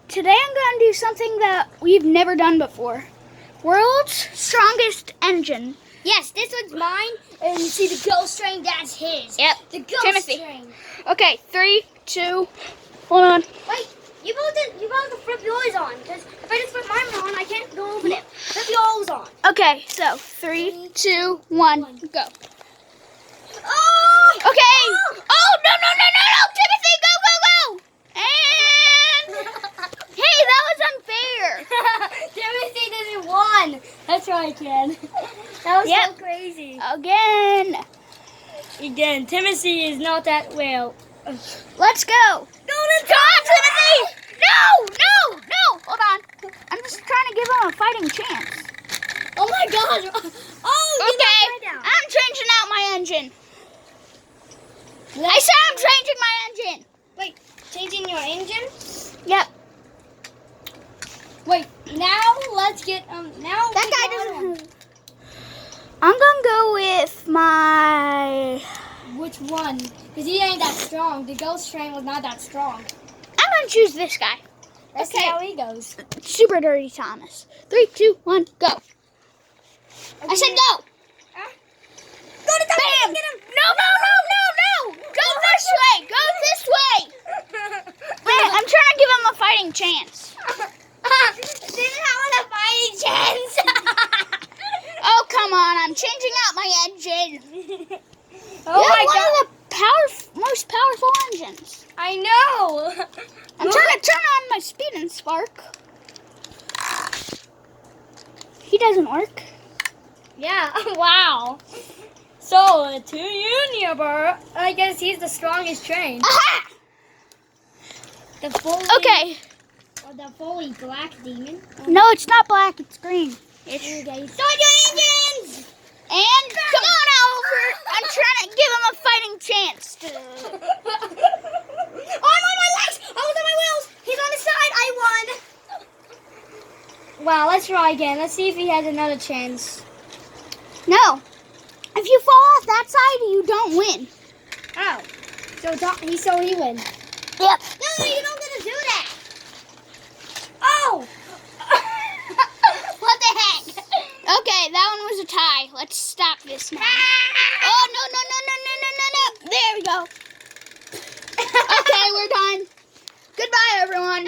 today I'm going to do something that we've never done before. World's strongest engine. Yes, this one's mine, and you see the ghost train, that's his. Yep. The ghost Timothy. train. Okay, 3, 2, hold on. Wait, you both have to flip yours on, because if I just flip mine on, I can't go over there. Flip yours on. Okay, so 3, 2, 1, go. Oh! Okay. Oh! Oh, no, Timothy, go. And, hey, that was unfair. Timothy didn't won. That's right, Ken. That was so crazy. Again, Timothy is not that well. Let's go. Come on, Timothy. No. Hold on. I'm just trying to give him a fighting chance. Oh my God! Oh, you Okay, knocked mine down. I'm changing out my engine. I said I'm changing my engine. Wait, changing your engine? Yep. Wait, now let's get now. That guy doesn't. I'm gonna go with my. Which one? Because he ain't that strong. The ghost train was not that strong. I'm gonna choose this guy. Let's see how he goes. Super Dirty Thomas. 3, 2, 1, go. Okay. I said go. Go to Thomas. Bam. Get him. No. Go this way. Wait, I'm trying to give him a fighting chance. Didn't have a fighting chance. Oh, come on. I'm changing out my engine. Oh my God. One of the most powerful engines. I know. I'm trying to turn on my speed and spark. He doesn't work. Yeah. Wow. So to you, neighbor, I guess he's the strongest train. Aha! The fully the fully black demon. No, it's not black. It's green. Okay. Start your engines. And come on, Oliver. I'm trying to give him a fighting chance. I'm on my legs. I was on my wheels. He's on his side. I won. Wow, let's try again. Let's see if he has another chance. No. If you fall off that side, you don't win. Oh. So he wins. Yep. No, you don't get to do that. Oh. What the heck? Okay, that one was a tie. Let's stop this now. Oh, no. There we go. Okay, we're done. Goodbye, everyone.